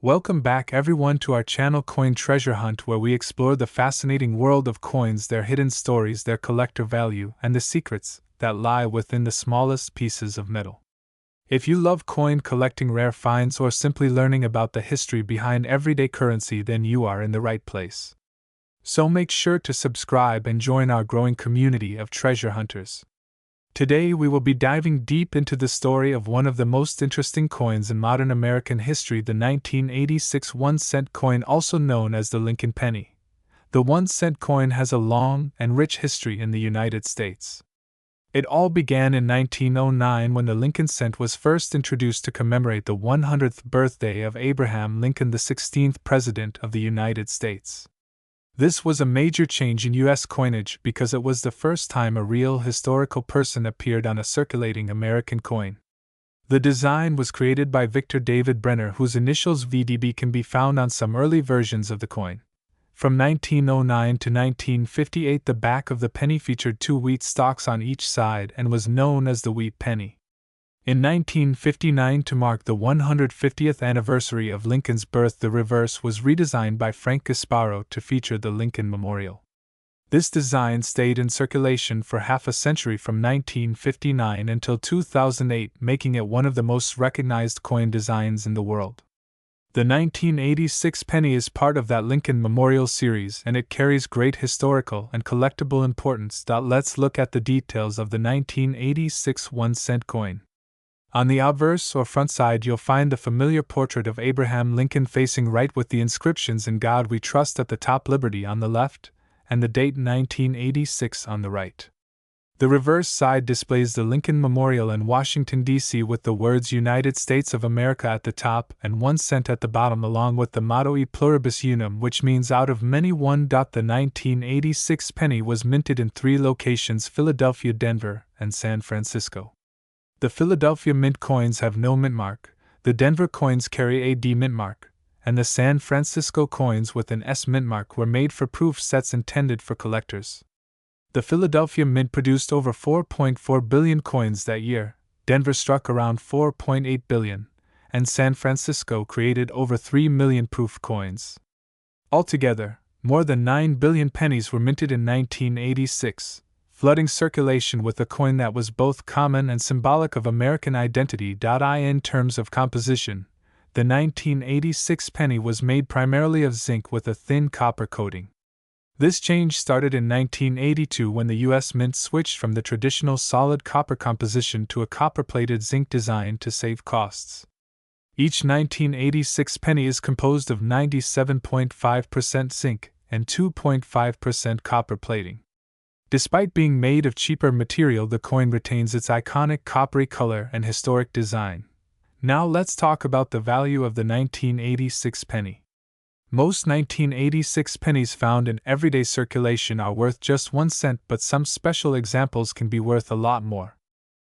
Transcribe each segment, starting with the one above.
Welcome back everyone to our channel Coin Treasure Hunt, where we explore the fascinating world of coins, their hidden stories, their collector value, and the secrets that lie within the smallest pieces of metal. If you love coin collecting, rare finds, or simply learning about the history behind everyday currency, then you are in the right place. So make sure to subscribe and join our growing community of treasure hunters. Today we will be diving deep into the story of one of the most interesting coins in modern American history, the 1986 1-cent coin, also known as the Lincoln penny. The 1-cent coin has a long and rich history in the United States. It all began in 1909 when the Lincoln cent was first introduced to commemorate the 100th birthday of Abraham Lincoln, the 16th President of the United States. This was a major change in U.S. coinage because it was the first time a real historical person appeared on a circulating American coin. The design was created by Victor David Brenner, whose initials VDB can be found on some early versions of the coin. From 1909 to 1958, the back of the penny featured 2 wheat stalks on each side and was known as the wheat penny. In 1959, to mark the 150th anniversary of Lincoln's birth, the reverse was redesigned by Frank Gasparo to feature the Lincoln Memorial. This design stayed in circulation for half a century, from 1959 until 2008, making it one of the most recognized coin designs in the world. The 1986 penny is part of that Lincoln Memorial series, and it carries great historical and collectible importance. Let's look at the details of the 1986 1-cent coin. On the obverse or front side, you'll find the familiar portrait of Abraham Lincoln facing right with the inscriptions "In God We Trust" at the top, "Liberty" on the left, and the date 1986 on the right. The reverse side displays the Lincoln Memorial in Washington, D.C. with the words "United States of America" at the top and 1 cent at the bottom, along with the motto "E pluribus unum," which means out of many one. The 1986 penny was minted in 3 locations: Philadelphia, Denver, and San Francisco. The Philadelphia mint coins have no mint mark, the Denver coins carry a D mint mark, and the San Francisco coins with an S mint mark were made for proof sets intended for collectors. The Philadelphia Mint produced over 4.4 billion coins that year, Denver struck around 4.8 billion, and San Francisco created over 3 million proof coins. Altogether, more than 9 billion pennies were minted in 1986, flooding circulation with a coin that was both common and symbolic of American identity. In terms of composition, the 1986 penny was made primarily of zinc with a thin copper coating. This change started in 1982 when the U.S. Mint switched from the traditional solid copper composition to a copper-plated zinc design to save costs. Each 1986 penny is composed of 97.5% zinc and 2.5% copper plating. Despite being made of cheaper material, the coin retains its iconic coppery color and historic design. Now let's talk about the value of the 1986 penny. Most 1986 pennies found in everyday circulation are worth just 1 cent, but some special examples can be worth a lot more.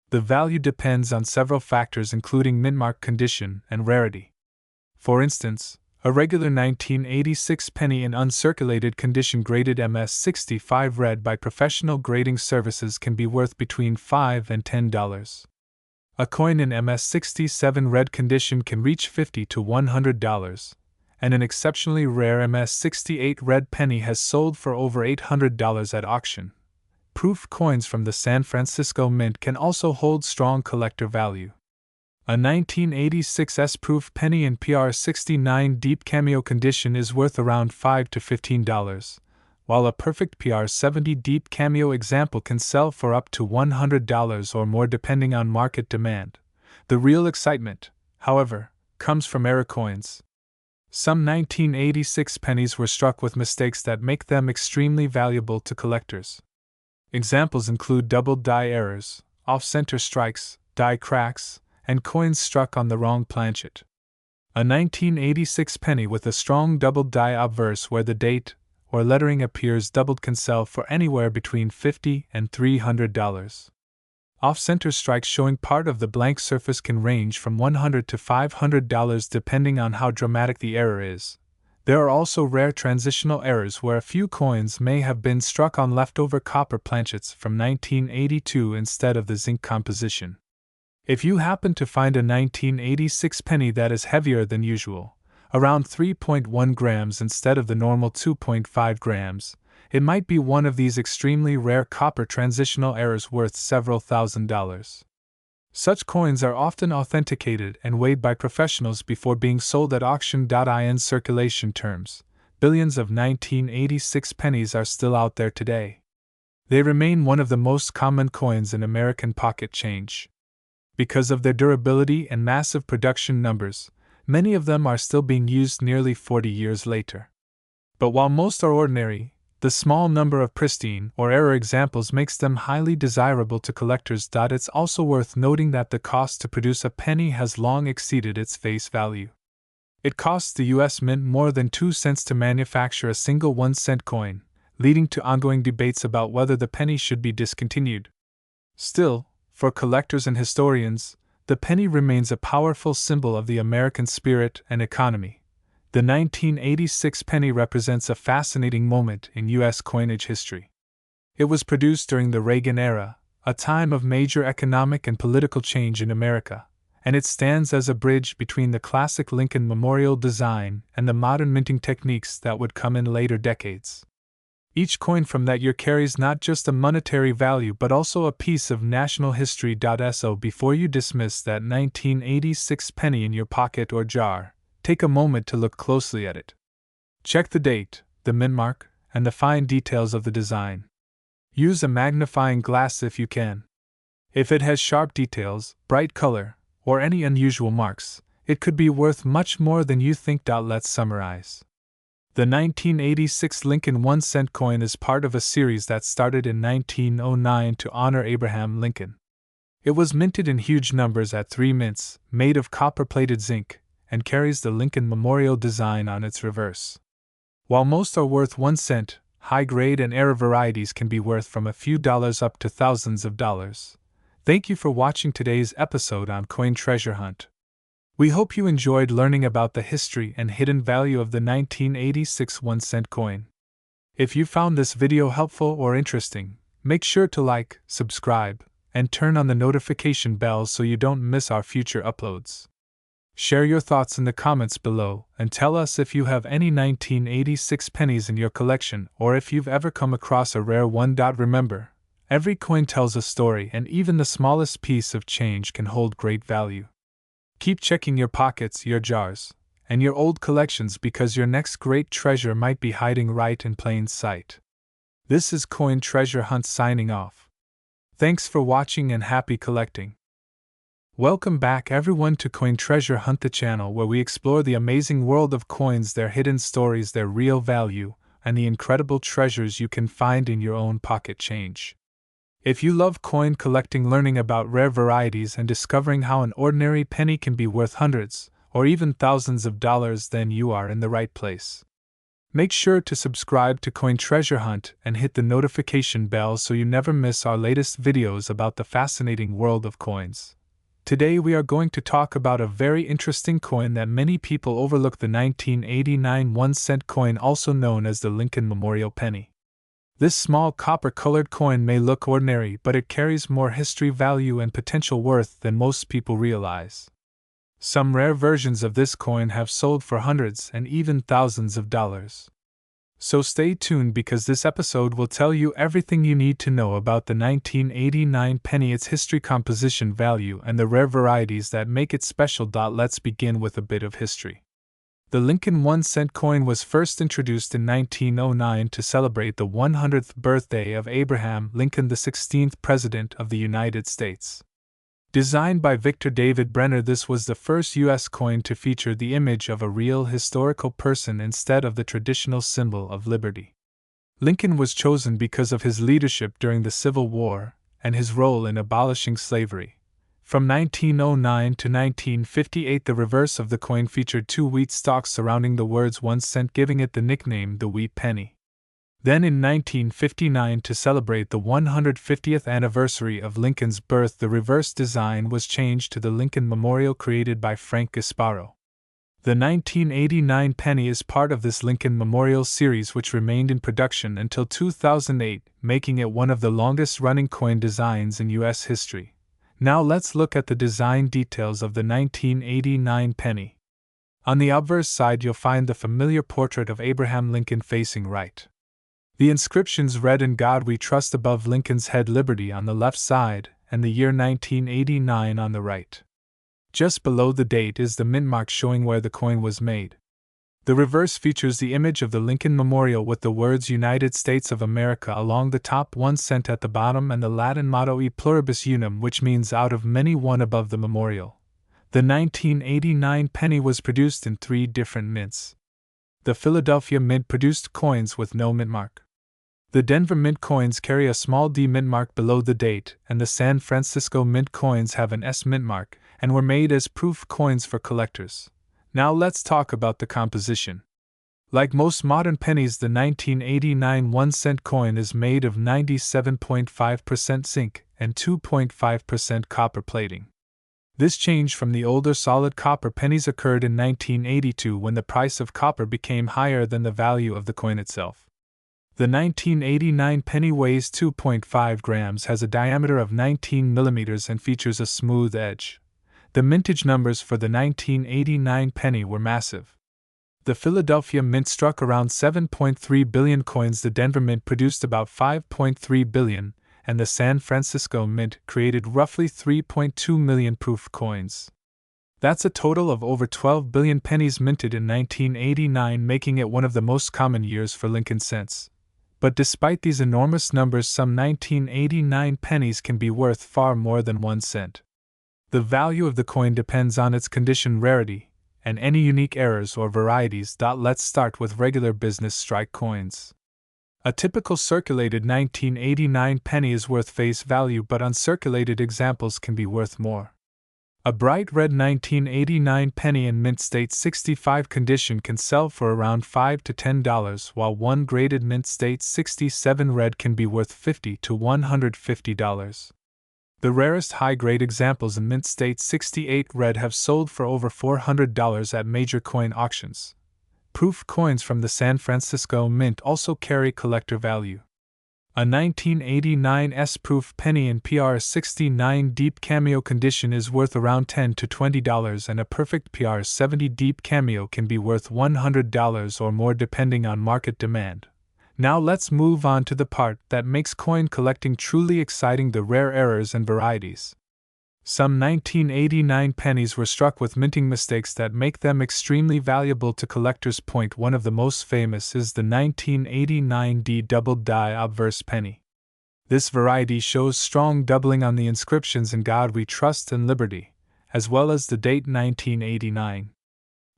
The value depends on several factors, including mintmark condition and rarity. For instance, a regular 1986 penny in uncirculated condition graded MS65 red by professional grading services can be worth between $5 and $10. A coin in MS67 red condition can reach $50 to $100, and an exceptionally rare MS68 red penny has sold for over $800 at auction. Proof coins from the San Francisco Mint can also hold strong collector value. A 1986 S-proof penny in PR69 deep cameo condition is worth around $5 to $15, while a perfect PR70 deep cameo example can sell for up to $100 or more depending on market demand. The real excitement, however, comes from error coins. Some 1986 pennies were struck with mistakes that make them extremely valuable to collectors. Examples include doubled die errors, off-center strikes, die cracks, and coins struck on the wrong planchet. A 1986 penny with a strong doubled die obverse where the date or lettering appears doubled can sell for anywhere between $50 and $300. Off-center strikes showing part of the blank surface can range from $100 to $500 depending on how dramatic the error is. There are also rare transitional errors where a few coins may have been struck on leftover copper planchets from 1982 instead of the zinc composition. If you happen to find a 1986 penny that is heavier than usual, around 3.1 grams instead of the normal 2.5 grams, it might be one of these extremely rare copper transitional errors worth several $1,000s. Such coins are often authenticated and weighed by professionals before being sold at auction. In circulation terms, billions of 1986 pennies are still out there today. They remain one of the most common coins in American pocket change. Because of their durability and massive production numbers, many of them are still being used nearly 40 years later. But while most are ordinary, the small number of pristine or error examples makes them highly desirable to collectors. It's also worth noting that the cost to produce a penny has long exceeded its face value. It costs the U.S. Mint more than 2 cents to manufacture a single 1-cent coin, leading to ongoing debates about whether the penny should be discontinued. Still, for collectors and historians, the penny remains a powerful symbol of the American spirit and economy. The 1986 penny represents a fascinating moment in U.S. coinage history. It was produced during the Reagan era, a time of major economic and political change in America, and it stands as a bridge between the classic Lincoln Memorial design and the modern minting techniques that would come in later decades. Each coin from that year carries not just a monetary value but also a piece of national history. So before you dismiss that 1986 penny in your pocket or jar, take a moment to look closely at it. Check the date, the mint mark, and the fine details of the design. Use a magnifying glass if you can. If it has sharp details, bright color, or any unusual marks, it could be worth much more than you think. Let's summarize. The 1986 Lincoln 1-cent coin is part of a series that started in 1909 to honor Abraham Lincoln. It was minted in huge numbers at 3 mints, made of copper-plated zinc, and carries the Lincoln Memorial design on its reverse. While most are worth 1 cent, high-grade and error varieties can be worth from a few dollars up to thousands of dollars. Thank you for watching today's episode on Coin Treasure Hunt. We hope you enjoyed learning about the history and hidden value of the 1986 1-cent coin. If you found this video helpful or interesting, make sure to like, subscribe, and turn on the notification bell so you don't miss our future uploads. Share your thoughts in the comments below and tell us if you have any 1986 pennies in your collection or if you've ever come across a rare one. Remember, every coin tells a story and even the smallest piece of change can hold great value. Keep checking your pockets, your jars, and your old collections because your next great treasure might be hiding right in plain sight. This is Coin Treasure Hunt signing off. Thanks for watching and happy collecting. Welcome back everyone to Coin Treasure Hunt, the channel where we explore the amazing world of coins, their hidden stories, their real value, and the incredible treasures you can find in your own pocket change. If you love coin collecting, learning about rare varieties, and discovering how an ordinary penny can be worth hundreds, or even thousands of dollars, then you are in the right place. Make sure to subscribe to Coin Treasure Hunt and hit the notification bell so you never miss our latest videos about the fascinating world of coins. Today we are going to talk about a very interesting coin that many people overlook, the 1989 1-cent coin, also known as the Lincoln Memorial Penny. This small copper-colored coin may look ordinary, but it carries more history, value, and potential worth than most people realize. Some rare versions of this coin have sold for hundreds and even thousands of dollars. So stay tuned because this episode will tell you everything you need to know about the 1989 penny, its history, composition, value, and the rare varieties that make it special. Let's begin with a bit of history. The Lincoln 1-cent coin was first introduced in 1909 to celebrate the 100th birthday of Abraham Lincoln, the 16th President of the United States. Designed by Victor David Brenner, this was the first U.S. coin to feature the image of a real historical person instead of the traditional symbol of liberty. Lincoln was chosen because of his leadership during the Civil War and his role in abolishing slavery. From 1909 to 1958, the reverse of the coin featured 2 wheat stalks surrounding the words 1 cent, giving it the nickname the Wheat Penny. Then in 1959, to celebrate the 150th anniversary of Lincoln's birth, the reverse design was changed to the Lincoln Memorial created by Frank Gasparo. The 1989 penny is part of this Lincoln Memorial series, which remained in production until 2008, making it one of the longest-running coin designs in U.S. history. Now let's look at the design details of the 1989 penny. On the obverse side, you'll find the familiar portrait of Abraham Lincoln facing right. The inscriptions read "In God We Trust" above Lincoln's head, "Liberty" on the left side, and the year 1989 on the right. Just below the date is the mint mark showing where the coin was made. The reverse features the image of the Lincoln Memorial with the words "United States of America" along the top, 1 cent at the bottom, and the Latin motto "E pluribus unum," which means out of many, one above the memorial. The 1989 penny was produced in 3 different mints. The Philadelphia Mint produced coins with no mint mark. The Denver Mint coins carry a small D mint mark below the date, and the San Francisco Mint coins have an S mint mark, and were made as proof coins for collectors. Now let's talk about the composition. Like most modern pennies, the 1989 1-cent coin is made of 97.5% zinc and 2.5% copper plating. This change from the older solid copper pennies occurred in 1982 when the price of copper became higher than the value of the coin itself. The 1989 penny weighs 2.5 grams, has a diameter of 19 millimeters, and features a smooth edge. The mintage numbers for the 1989 penny were massive. The Philadelphia Mint struck around 7.3 billion coins, the Denver Mint produced about 5.3 billion, and the San Francisco Mint created roughly 3.2 million proof coins. That's a total of over 12 billion pennies minted in 1989, making it one of the most common years for Lincoln cents. But despite these enormous numbers, some 1989 pennies can be worth far more than 1 cent. The value of the coin depends on its condition, rarity, and any unique errors or varieties. Let's start with regular business strike coins. A typical circulated 1989 penny is worth face value, but uncirculated examples can be worth more. A bright red 1989 penny in mint state 65 condition can sell for around $5 to $10, while one graded mint state 67 red can be worth $50 to $150. The rarest high-grade examples in mint state 68 red have sold for over $400 at major coin auctions. Proof coins from the San Francisco Mint also carry collector value. A 1989 S-proof penny in PR69 deep cameo condition is worth around $10 to $20, and a perfect PR70 deep cameo can be worth $100 or more depending on market demand. Now let's move on to the part that makes coin collecting truly exciting: the rare errors and varieties. Some 1989 pennies were struck with minting mistakes that make them extremely valuable to collectors. One of the most famous is the 1989 D doubled die obverse penny. This variety shows strong doubling on the inscriptions "In God We Trust" and "Liberty," as well as the date 1989.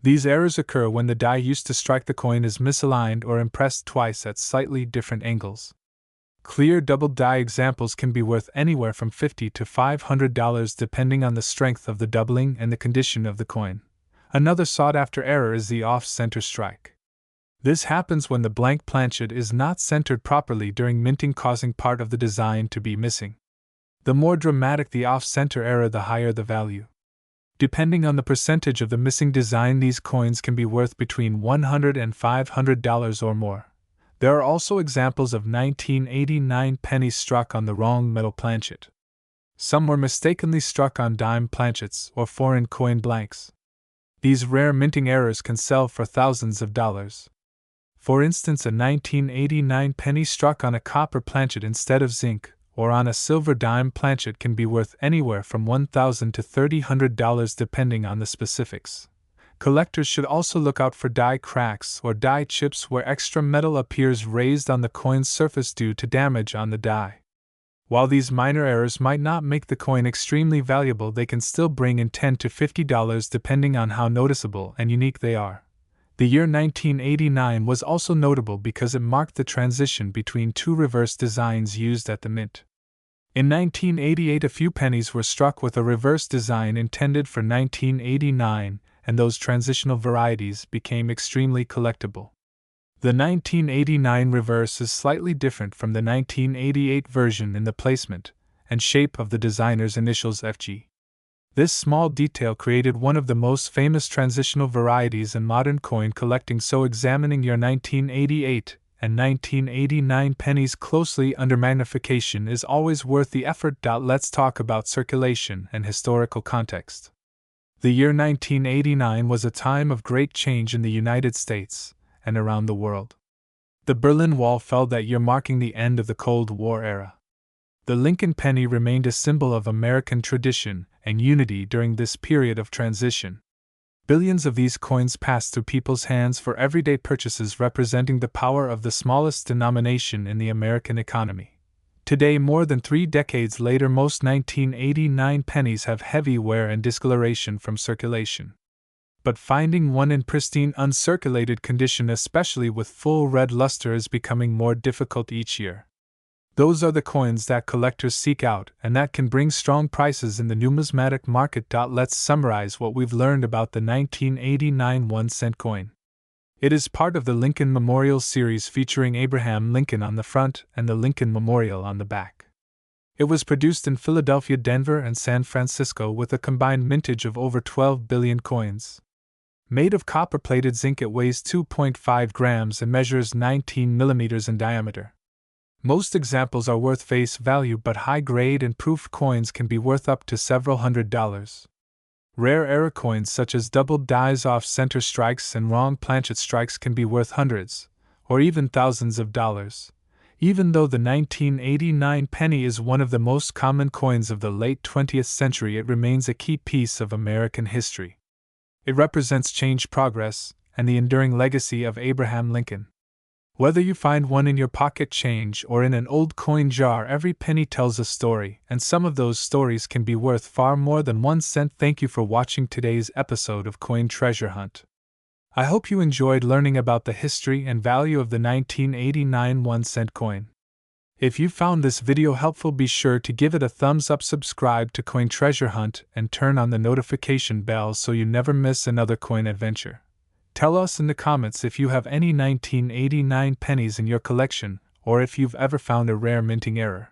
These errors occur when the die used to strike the coin is misaligned or impressed twice at slightly different angles. Clear doubled die examples can be worth anywhere from $50 to $500 depending on the strength of the doubling and the condition of the coin. Another sought-after error is the off-center strike. This happens when the blank planchet is not centered properly during minting, causing part of the design to be missing. The more dramatic the off-center error, the higher the value. Depending on the percentage of the missing design, these coins can be worth between $100 and $500 or more. There are also examples of 1989 pennies struck on the wrong metal planchet. Some were mistakenly struck on dime planchets or foreign coin blanks. These rare minting errors can sell for thousands of dollars. For instance, a 1989 penny struck on a copper planchet instead of zinc, or on a silver dime planchet, can be worth anywhere from $1,000 to $300 depending on the specifics. Collectors should also look out for die cracks or die chips where extra metal appears raised on the coin's surface due to damage on the die. While these minor errors might not make the coin extremely valuable, they can still bring in $10 to $50 depending on how noticeable and unique they are. The year 1989 was also notable because it marked the transition between 2 reverse designs used at the mint. In 1988, a few pennies were struck with a reverse design intended for 1989, and those transitional varieties became extremely collectible. The 1989 reverse is slightly different from the 1988 version in the placement and shape of the designer's initials FG. This small detail created one of the most famous transitional varieties in modern coin collecting, so examining your 1988 and 1989 pennies closely under magnification is always worth the effort. Let's talk about circulation and historical context. The year 1989 was a time of great change in the United States and around the world. The Berlin Wall fell that year, marking the end of the Cold War era. The Lincoln penny remained a symbol of American tradition and unity during this period of transition. Billions of these coins passed through people's hands for everyday purchases, representing the power of the smallest denomination in the American economy. Today, more than 3 decades later, most 1989 pennies have heavy wear and discoloration from circulation. But finding one in pristine, uncirculated condition, especially with full red luster, is becoming more difficult each year. Those are the coins that collectors seek out and that can bring strong prices in the numismatic market. Let's summarize what we've learned about the 1989 1-cent coin. It is part of the Lincoln Memorial series featuring Abraham Lincoln on the front and the Lincoln Memorial on the back. It was produced in Philadelphia, Denver, and San Francisco with a combined mintage of over 12 billion coins. Made of copper-plated zinc, it weighs 2.5 grams and measures 19 millimeters in diameter. Most examples are worth face value, but high-grade and proofed coins can be worth up to several $100s. Rare error coins such as doubled dies off-center strikes and wrong planchet strikes can be worth hundreds, or even thousands of dollars. Even though the 1989 penny is one of the most common coins of the late 20th century, it remains a key piece of American history. It represents change, progress, and the enduring legacy of Abraham Lincoln. Whether you find one in your pocket change or in an old coin jar, every penny tells a story, and some of those stories can be worth far more than 1 cent. Thank you for watching today's episode of Coin Treasure Hunt. I hope you enjoyed learning about the history and value of the 1989 1-cent coin. If you found this video helpful, be sure to give it a thumbs up, subscribe to Coin Treasure Hunt, and turn on the notification bell so you never miss another coin adventure. Tell us in the comments if you have any 1989 pennies in your collection, or if you've ever found a rare minting error.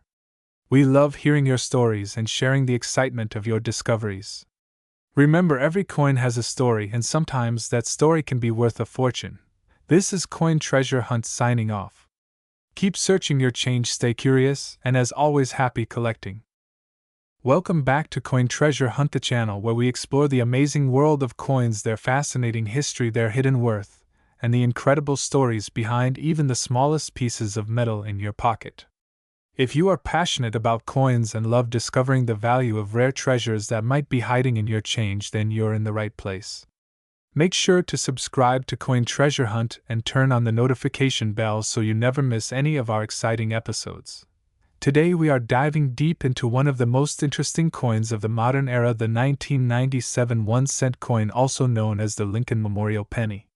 We love hearing your stories and sharing the excitement of your discoveries. Remember, every coin has a story, and sometimes that story can be worth a fortune. This is Coin Treasure Hunt signing off. Keep searching your change, stay curious, and as always, happy collecting. Welcome back to Coin Treasure Hunt, the channel where we explore the amazing world of coins, their fascinating history, their hidden worth, and the incredible stories behind even the smallest pieces of metal in your pocket. If you are passionate about coins and love discovering the value of rare treasures that might be hiding in your change, then you're in the right place. Make sure to subscribe to Coin Treasure Hunt and turn on the notification bell so you never miss any of our exciting episodes. Today we are diving deep into one of the most interesting coins of the modern era, the 1997 1-cent coin, also known as the Lincoln Memorial penny.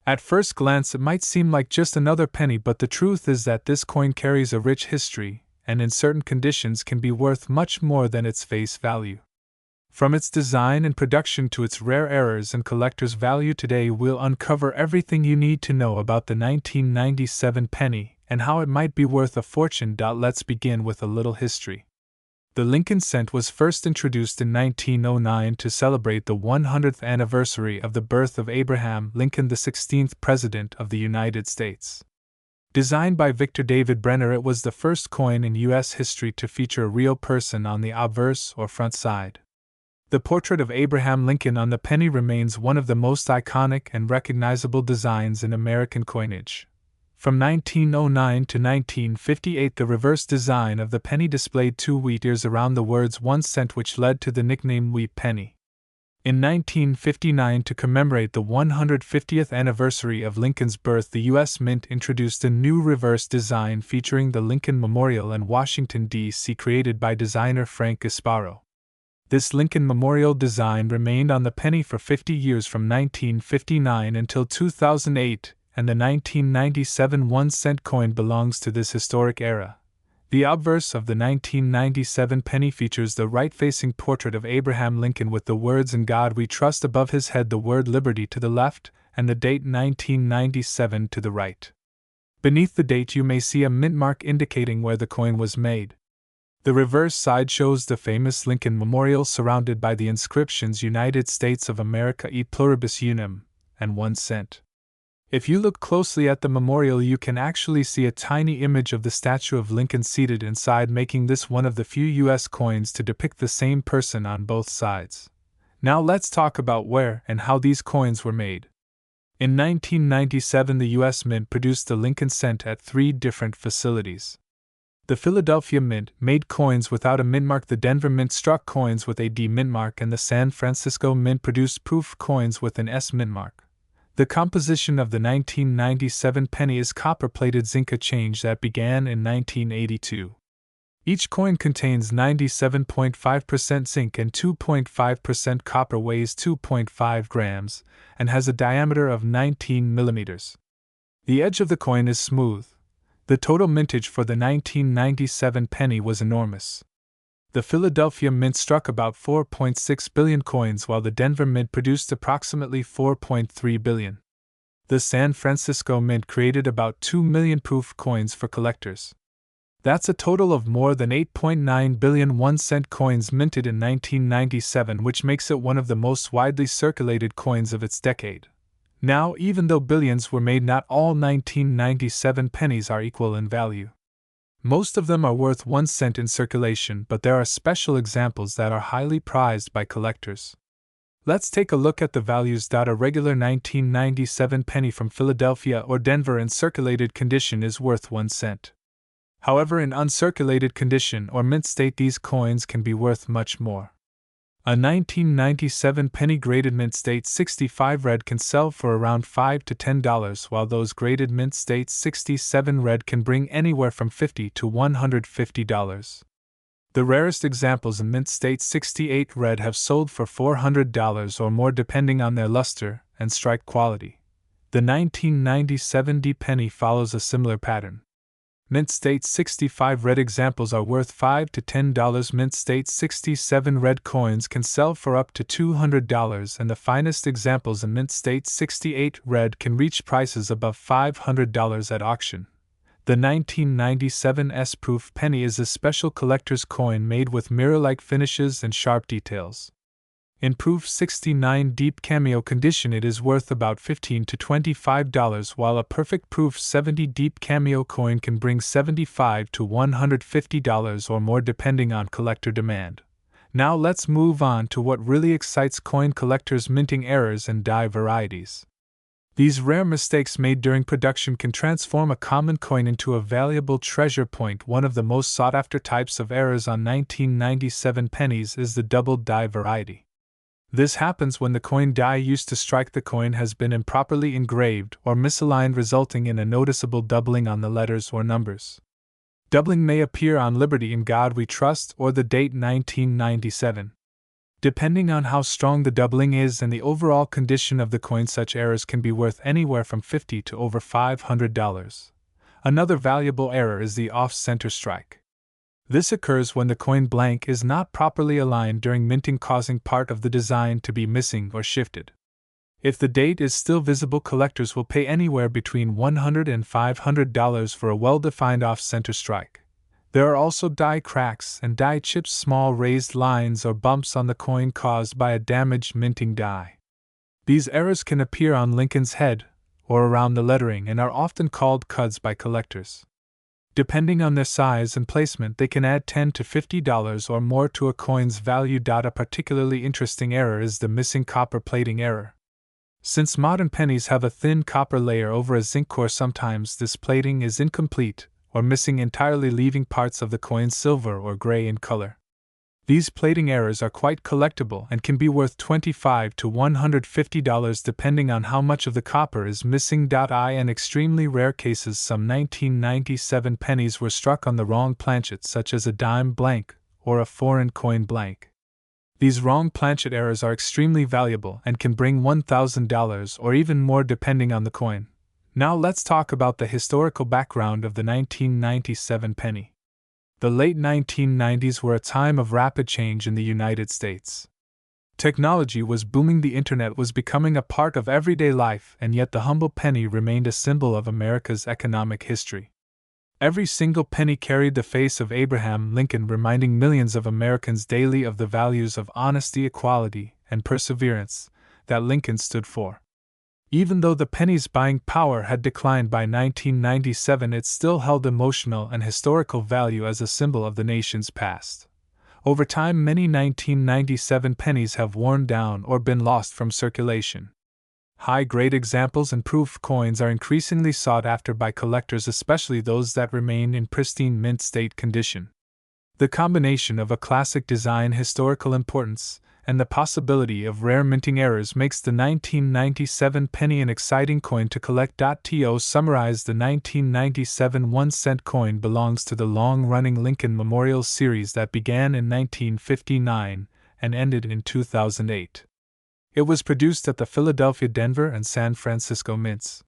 At first glance it might seem like just another penny, but the truth is that this coin carries a rich history, and in certain conditions can be worth much more than its face value. From its design and production to its rare errors and collector's value, today we'll uncover everything you need to know about the 1997 penny and how it might be worth a fortune. Let's begin with a little history. The Lincoln cent was first introduced in 1909 to celebrate the 100th anniversary of the birth of Abraham Lincoln, the 16th President of the United States. Designed by Victor David Brenner, it was the first coin in U.S. history to feature a real person on the obverse or front side. The portrait of Abraham Lincoln on the penny remains one of the most iconic and recognizable designs in American coinage. From 1909 to 1958, the reverse design of the penny displayed 2 wheat ears around the words 1 cent, which led to the nickname Wheat Penny. In 1959, to commemorate the 150th anniversary of Lincoln's birth, the U.S. Mint introduced a new reverse design featuring the Lincoln Memorial in Washington, D.C., created by designer Frank Gasparo. This Lincoln Memorial design remained on the penny for 50 years, from 1959 until 2008, and the 1997 1-cent coin belongs to this historic era. The obverse of the 1997 penny features the right-facing portrait of Abraham Lincoln with the words "In God We Trust" above his head, the word "Liberty" to the left, and the date 1997 to the right. Beneath the date you may see a mint mark indicating where the coin was made. The reverse side shows the famous Lincoln Memorial surrounded by the inscriptions "United States of America et pluribus unum" and 1 cent. If you look closely at the memorial, you can actually see a tiny image of the statue of Lincoln seated inside, making this one of the few U.S. coins to depict the same person on both sides. Now let's talk about where and how these coins were made. In 1997, the U.S. Mint produced the Lincoln cent at 3 different facilities. The Philadelphia Mint made coins without a mint mark, the Denver Mint struck coins with a D mint mark, and the San Francisco Mint produced proof coins with an S mint mark. The composition of the 1997 penny is copper-plated zinc change that began in 1982. Each coin contains 97.5% zinc and 2.5% copper, weighs 2.5 grams, and has a diameter of 19 millimeters. The edge of the coin is smooth. The total mintage for the 1997 penny was enormous. The Philadelphia Mint struck about 4.6 billion coins, while the Denver Mint produced approximately 4.3 billion. The San Francisco Mint created about 2 million proof coins for collectors. That's a total of more than 8.9 billion 1-cent coins minted in 1997, which makes it one of the most widely circulated coins of its decade. Now, even though billions were made, not all 1997 pennies are equal in value. Most of them are worth 1 cent in circulation, but there are special examples that are highly prized by collectors. Let's take a look at the values. A regular 1997 penny from Philadelphia or Denver in circulated condition is worth 1 cent. However, in uncirculated condition or mint state, these coins can be worth much more. A 1997 penny graded mint state 65 red can sell for around $5 to $10, while those graded mint state 67 red can bring anywhere from $50 to $150. The rarest examples in mint state 68 red have sold for $400 or more, depending on their luster and strike quality. The 1997 D penny follows a similar pattern. Mint state 65 red examples are worth $5 to $10. Mint state 67 red coins can sell for up to $200, and the finest examples in mint state 68 red can reach prices above $500 at auction. The 1997 S-proof penny is a special collector's coin made with mirror-like finishes and sharp details. In proof 69 deep cameo condition, it is worth about $15 to $25, while a perfect proof 70 deep cameo coin can bring $75 to $150 or more, depending on collector demand. Now let's move on to what really excites coin collectors: minting errors and die varieties. These rare mistakes made during production can transform a common coin into a valuable treasure point. One of the most sought-after types of errors on 1997 pennies is the doubled die variety. This happens when the coin die used to strike the coin has been improperly engraved or misaligned, resulting in a noticeable doubling on the letters or numbers. Doubling may appear on Liberty in God We Trust or the date 1997. Depending on how strong the doubling is and the overall condition of the coin, such errors can be worth anywhere from $50 to over $500. Another valuable error is the off-center strike. This occurs when the coin blank is not properly aligned during minting, causing part of the design to be missing or shifted. If the date is still visible, collectors will pay anywhere between $100 and $500 for a well-defined off-center strike. There are also die cracks and die chips, small raised lines or bumps on the coin caused by a damaged minting die. These errors can appear on Lincoln's head or around the lettering and are often called cuds by collectors. Depending on their size and placement, they can add $10 to $50 or more to a coin's value. A particularly interesting error is the missing copper plating error. Since modern pennies have a thin copper layer over a zinc core, sometimes this plating is incomplete or missing entirely, leaving parts of the coin silver or gray in color. These plating errors are quite collectible and can be worth $25 to $150 depending on how much of the copper is missing. In extremely rare cases, some 1997 pennies were struck on the wrong planchet, such as a dime blank or a foreign coin blank. These wrong planchet errors are extremely valuable and can bring $1,000 or even more depending on the coin. Now let's talk about the historical background of the 1997 penny. The late 1990s were a time of rapid change in the United States. Technology was booming, the internet was becoming a part of everyday life, and yet the humble penny remained a symbol of America's economic history. Every single penny carried the face of Abraham Lincoln, reminding millions of Americans daily of the values of honesty, equality, and perseverance that Lincoln stood for. Even though the penny's buying power had declined by 1997, it still held emotional and historical value as a symbol of the nation's past. Over time, many 1997 pennies have worn down or been lost from circulation. High-grade examples and proof coins are increasingly sought after by collectors, especially those that remain in pristine mint state condition. The combination of a classic design, historical importance, and the possibility of rare minting errors makes the 1997 penny an exciting coin to collect. To summarize, the 1997 1-cent coin belongs to the long-running Lincoln Memorial series that began in 1959 and ended in 2008. It was produced at the Philadelphia, Denver, and San Francisco mints.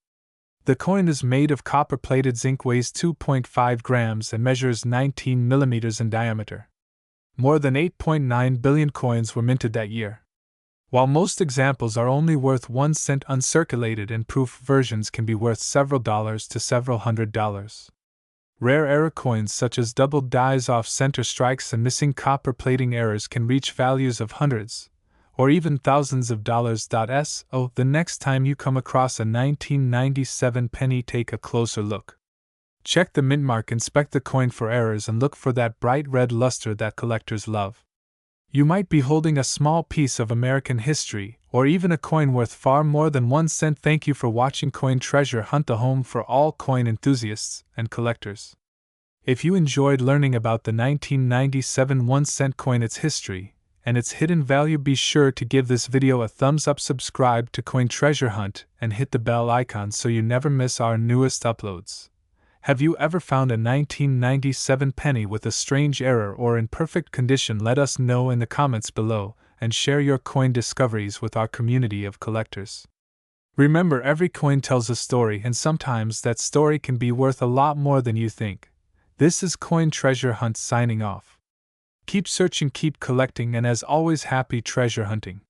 The coin is made of copper-plated zinc, weighs 2.5 grams, and measures 19 millimeters in diameter. More than 8.9 billion coins were minted that year. While most examples are only worth 1 cent, uncirculated and proof versions can be worth several dollars to several $100s. Rare error coins such as doubled dies, off-center strikes, and missing copper plating errors can reach values of hundreds, or even thousands of dollars. So, the next time you come across a 1997 penny, take a closer look. Check the mint mark, inspect the coin for errors, and look for that bright red luster that collectors love. You might be holding a small piece of American history, or even a coin worth far more than 1 cent. Thank you for watching Coin Treasure Hunt, the home for all coin enthusiasts and collectors. If you enjoyed learning about the 1997 1-cent coin, its history, and its hidden value, be sure to give this video a thumbs up, subscribe to Coin Treasure Hunt, and hit the bell icon so you never miss our newest uploads. Have you ever found a 1997 penny with a strange error or in perfect condition? Let us know in the comments below, and share your coin discoveries with our community of collectors. Remember, every coin tells a story, and sometimes that story can be worth a lot more than you think. This is Coin Treasure Hunt signing off. Keep searching, keep collecting, and as always, happy treasure hunting.